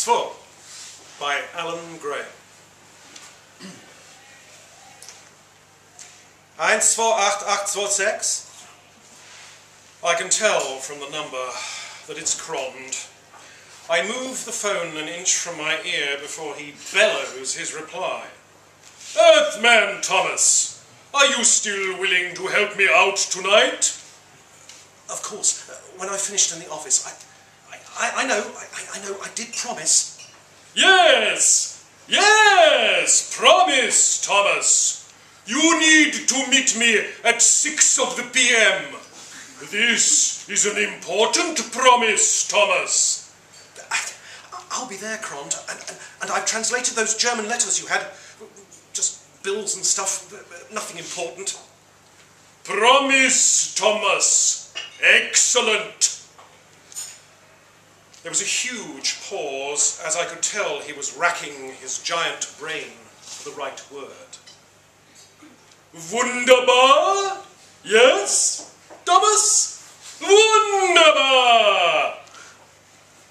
2 by Alan Gray. 12886. I can tell from the number that it's Krond. I move the phone an inch from my ear before he bellows his reply. Earthman Thomas, are you still willing to help me out tonight? Of course. When I finished in the office, I know, I did promise. Yes, promise, Thomas. You need to meet me at 6 p.m. This is an important promise, Thomas. I'll be there, Krond, and I've translated those German letters you had. Just bills and stuff, nothing important. Promise, Thomas. Excellent. There was a huge pause, as I could tell he was racking his giant brain for the right word. Wunderbar? Yes, Thomas? Wunderbar!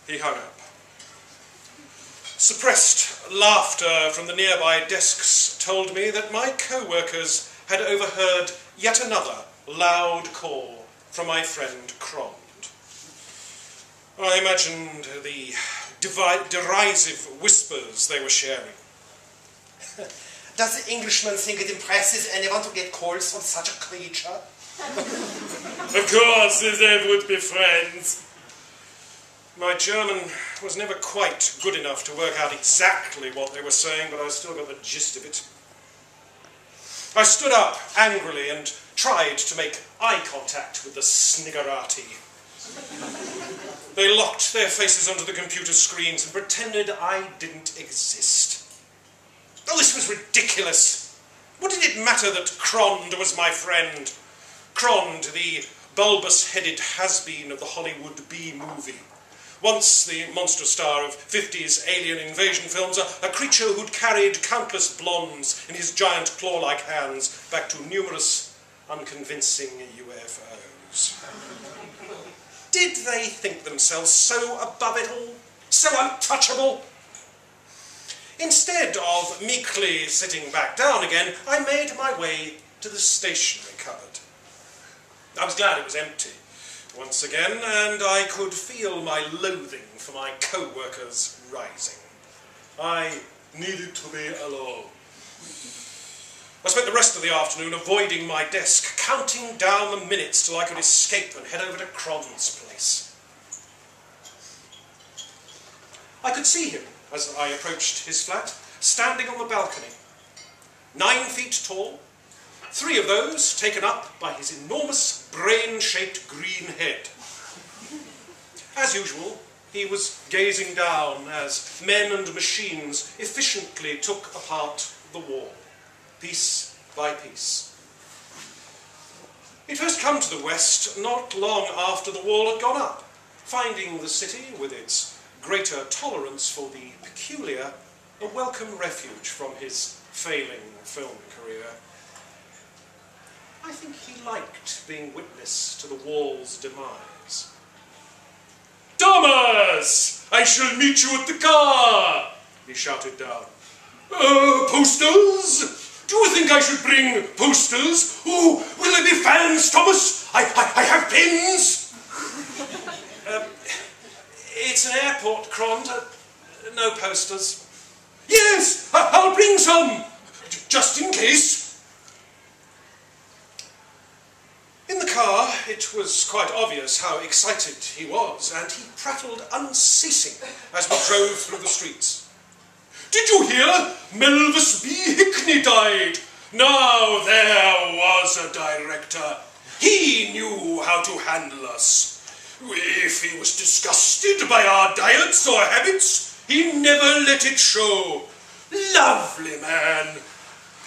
He hung up. Suppressed laughter from the nearby desks told me that my co-workers had overheard yet another loud call from my friend Krond. I imagined the derisive whispers they were sharing. Does the Englishman think it impresses anyone to get calls from such a creature? Of course, they would be friends. My German was never quite good enough to work out exactly what they were saying, but I still got the gist of it. I stood up angrily and tried to make eye contact with the sniggerati. They locked their faces onto the computer screens and pretended I didn't exist. Oh, this was ridiculous. What did it matter that Krond was my friend? Krond, the bulbous-headed has-been of the Hollywood B-movie. Once the monster star of 50s alien invasion films, a creature who'd carried countless blondes in his giant claw-like hands back to numerous unconvincing UFOs. Did they think themselves so above it all? So untouchable? Instead of meekly sitting back down again, I made my way to the stationery cupboard. I was glad it was empty once again, and I could feel my loathing for my co-workers rising. I needed to be alone. I spent the rest of the afternoon avoiding my desk, counting down the minutes till I could escape and head over to Krond's place. I could see him as I approached his flat, standing on the balcony. 9 feet tall, 3 of those taken up by his enormous brain-shaped green head. As usual, he was gazing down as men and machines efficiently took apart the wall, piece by piece. He'd first come to the west not long after the wall had gone up, finding the city, with its greater tolerance for the peculiar, a welcome refuge from his failing film career. I think he liked being witness to the wall's demise. Thomas! I shall meet you at the car! He shouted down. Posters? Do you think I should bring posters? Oh, will there be fans, Thomas? I have pins! It's an airport, Krond. No posters. Yes, I'll bring some, just in case. In the car, it was quite obvious how excited he was, and he prattled unceasing as we drove through the streets. Did you hear? Melvis B. Hickney died. Now there was a director. He knew how to handle us. If he was disgusted by our diets or habits, he never let it show. Lovely man.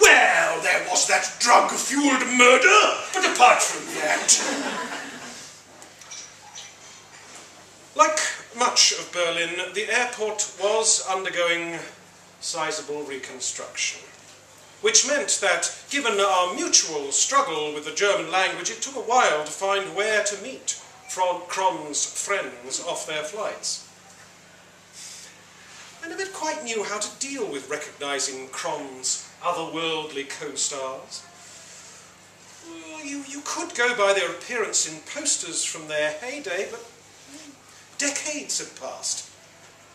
Well, there was that drug-fueled murder, but apart from that... Like much of Berlin, the airport was undergoing sizable reconstruction, which meant that, given our mutual struggle with the German language, it took a while to find where to meet Krond's friends off their flights. I never quite knew how to deal with recognising Krond's otherworldly co-stars. Well, you could go by their appearance in posters from their heyday, but decades had passed,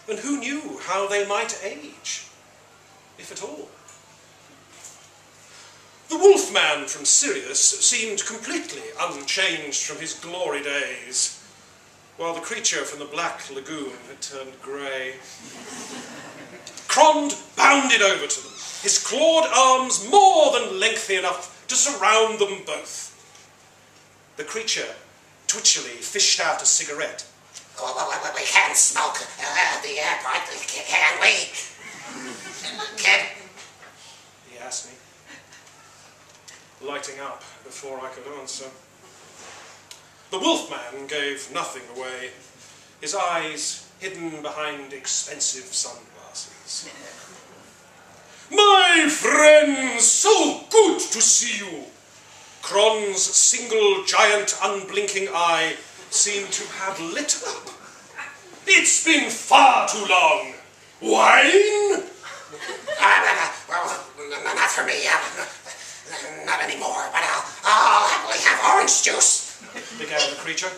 and who knew how they might age, if at all. The Wolfman from Sirius seemed completely unchanged from his glory days, while the creature from the Black Lagoon had turned grey. Krond bounded over to them, his clawed arms more than lengthy enough to surround them both. The creature twitchily fished out a cigarette. We can't smoke at the airport, can we? Kid? He asked me, lighting up before I could answer. The Wolfman gave nothing away, his eyes hidden behind expensive sunglasses. My friends, so good to see you! Krond's single giant unblinking eye seemed to have lit up. It's been far too long. Wine? Well, not for me. Not anymore, but I'll happily have orange juice, began the creature.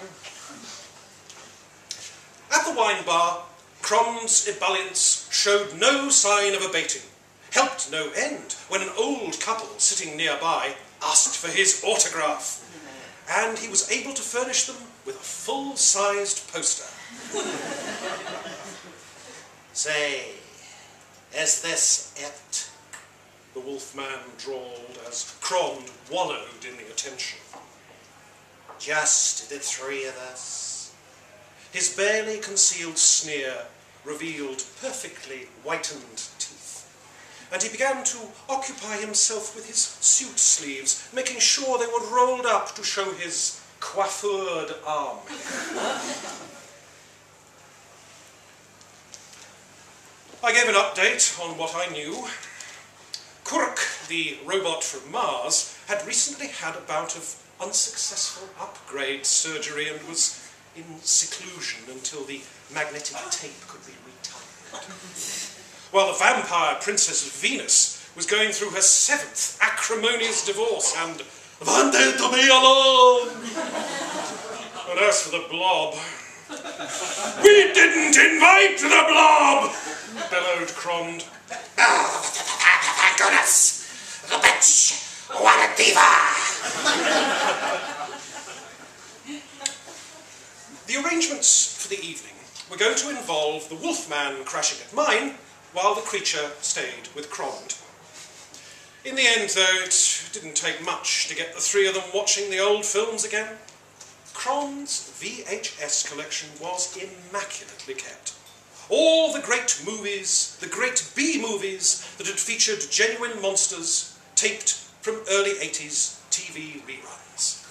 At the wine bar, Krond's ebullience showed no sign of abating, helped no end when an old couple sitting nearby asked for his autograph, and he was able to furnish them with a full-sized poster. Say, is this it? The Wolfman drawled as Krond wallowed in the attention. Just the three of us. His barely concealed sneer revealed perfectly whitened teeth, and he began to occupy himself with his suit sleeves, making sure they were rolled up to show his coiffured arm. I gave an update on what I knew. Kurk, the robot from Mars, had recently had a bout of unsuccessful upgrade surgery and was in seclusion until the magnetic tape could be retired. While the vampire princess Venus was going through her 7th acrimonious divorce and wanted to be alone. And as for the blob, we didn't invite the blob, bellowed Krond. Oh, thank goodness. The bitch. What a diva. The arrangements for the evening were going to involve the Wolfman crashing at mine, while the creature stayed with Krond. In the end, though, it didn't take much to get the three of them watching the old films again. Krond's VHS collection was immaculately kept. All the great movies, the great B-movies that had featured genuine monsters, taped from early 80s TV reruns.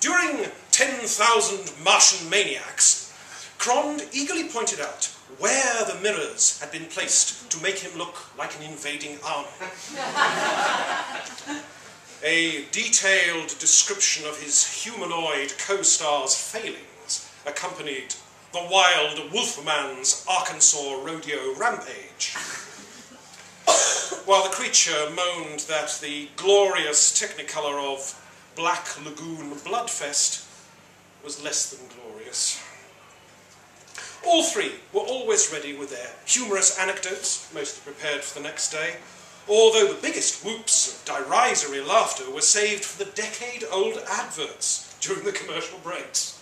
During 10,000 Martian Maniacs, Krond eagerly pointed out where the mirrors had been placed to make him look like an invading army. A detailed description of his humanoid co-star's failings accompanied the wild Wolfman's Arkansas rodeo rampage, while the creature moaned that the glorious technicolor of Black Lagoon Bloodfest was less than glorious. All three were always ready with their humorous anecdotes, mostly prepared for the next day, although the biggest whoops of derisory laughter were saved for the decade-old adverts during the commercial breaks.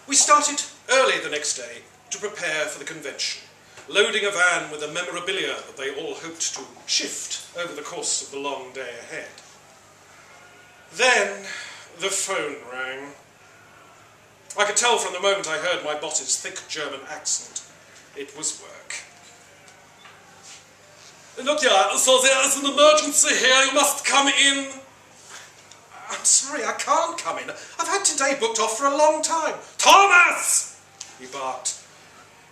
We started early the next day to prepare for the convention, loading a van with the memorabilia that they all hoped to shift over the course of the long day ahead. Then the phone rang. I could tell from the moment I heard my boss's thick German accent. It was work. Look, yeah, so there is an emergency here, you must come in. I'm sorry, I can't come in. I've had today booked off for a long time. Thomas! He barked,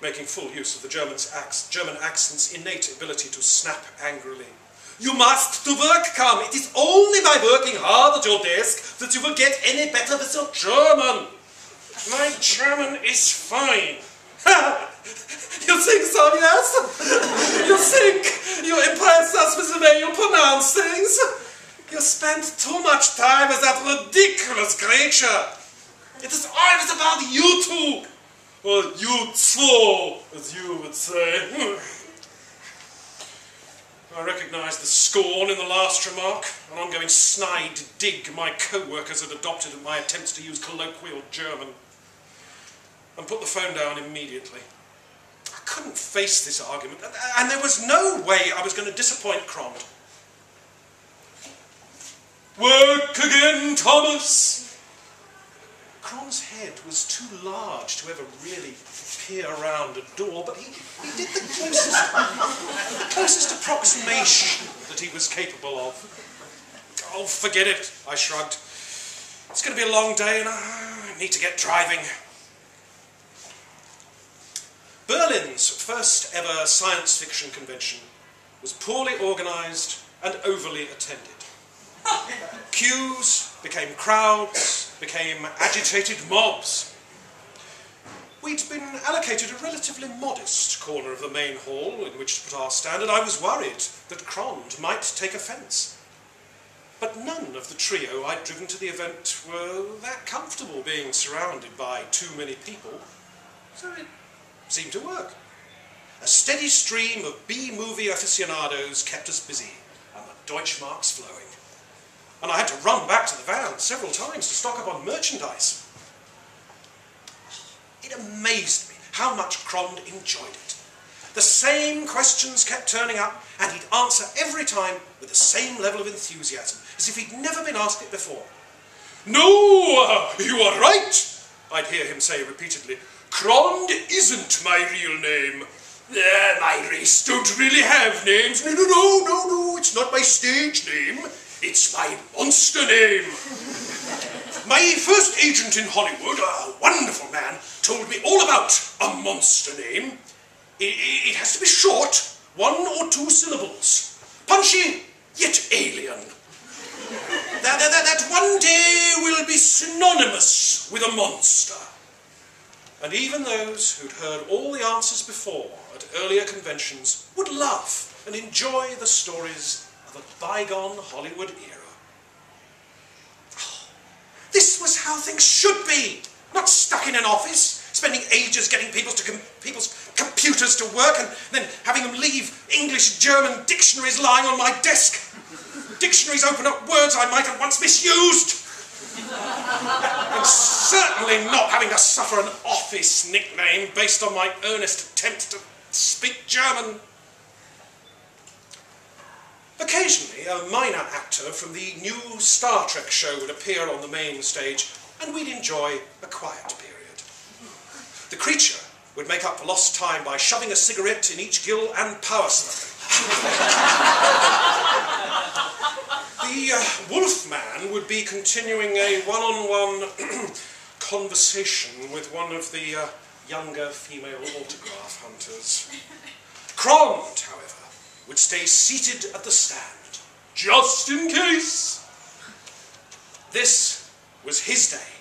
making full use of the German accent's innate ability to snap angrily. You must to work come. It is only by working hard at your desk that you will get any better with your German. My German is fine. You think so, yes? You think you impress us with the way you pronounce things? You spend too much time with that ridiculous creature. It is always about you two. Or you two, as you would say. I recognised the scorn in the last remark, an ongoing snide dig my co-workers had adopted at my attempts to use colloquial German, and put the phone down immediately. I couldn't face this argument, and there was no way I was going to disappoint Krond. Work again, Thomas. Krond's head was too large to ever really peer around a door, but he did the closest approximation that he was capable of. Oh, forget it, I shrugged. It's going to be a long day and I need to get driving. Berlin's first ever science fiction convention was poorly organised and overly attended. Queues became crowds, became agitated mobs. We'd been allocated a relatively modest corner of the main hall in which to put our stand, and I was worried that Krond might take offence. But none of the trio I'd driven to the event were that comfortable being surrounded by too many people, so it seemed to work. A steady stream of B-movie aficionados kept us busy, and the Deutschmarks flowing. And I had to run back to the van several times to stock up on merchandise. It amazed me how much Krond enjoyed it. The same questions kept turning up, and he'd answer every time with the same level of enthusiasm, as if he'd never been asked it before. No, you are right, I'd hear him say repeatedly. Krond isn't my real name. My race don't really have names. No, it's not my stage name. It's my monster name. My first agent in Hollywood, a wonderful man, told me all about a monster name. It has to be short, 1 or 2 syllables. Punchy, yet alien. That one day will be synonymous with a monster. And even those who'd heard all the answers before at earlier conventions would laugh and enjoy the stories of a bygone Hollywood era. This was how things should be, not stuck in an office, spending ages getting people's computers to work and then having them leave English-German dictionaries lying on my desk. Dictionaries open up words I might have once misused. And certainly not having to suffer an office nickname based on my earnest attempt to speak German. Occasionally, a minor actor from the new Star Trek show would appear on the main stage, and we'd enjoy a quiet period. The creature would make up for lost time by shoving a cigarette in each gill and power smoking. The Wolfman would be continuing a one-on-one conversation with one of the younger female autograph hunters. Krond, however, would stay seated at the stand, just in case. This was his day,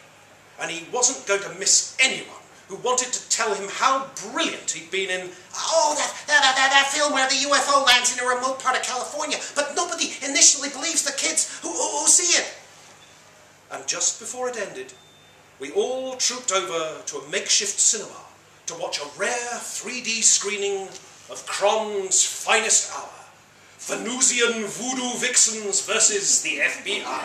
and he wasn't going to miss anyone who wanted to tell him how brilliant he'd been in... Oh, that film where the UFO lands in a remote part of California, but nobody initially believes the kids who see it. And just before it ended, we all trooped over to a makeshift cinema to watch a rare 3D screening of Krond's finest hour, Venusian voodoo vixens versus the FBI.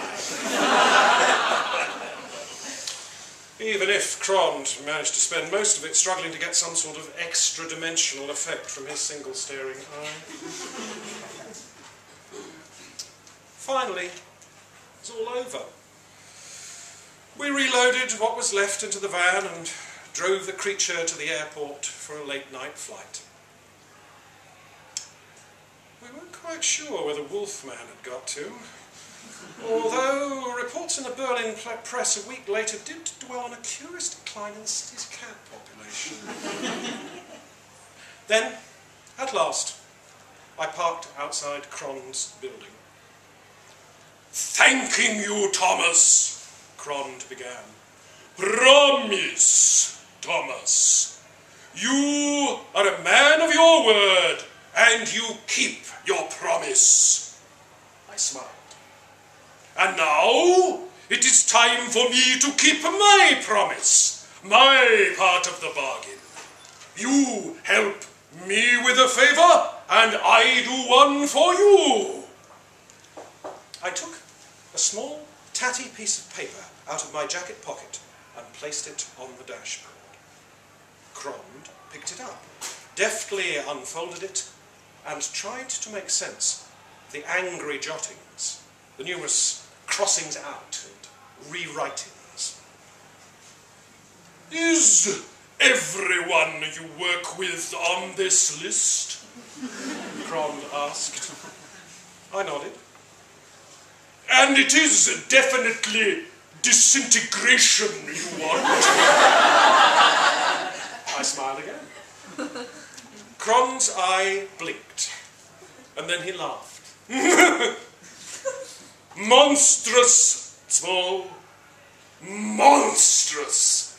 Even if Krond managed to spend most of it struggling to get some sort of extra-dimensional effect from his single staring eye. Finally, it was all over. We reloaded what was left into the van and drove the creature to the airport for a late-night flight. We weren't quite sure where the Wolfman had got to, although reports in the Berlin press a week later did dwell on a curious decline in the city's cat population. Then, at last, I parked outside Krond's building. Thanking you, Thomas, Krond began. Promise, Thomas. You are a man of your word, and you keep your promise. I smiled. And now it is time for me to keep my promise, my part of the bargain. You help me with a favor, and I do one for you. I took a small, tatty piece of paper out of my jacket pocket and placed it on the dashboard. Krond picked it up, deftly unfolded it, and tried to make sense of the angry jottings, the numerous crossings out and rewritings. Is everyone you work with on this list? Krond asked. I nodded. And it is definitely disintegration you want? I smiled again. Krond's eye blinked, and then he laughed. Monstrous, small, monstrous.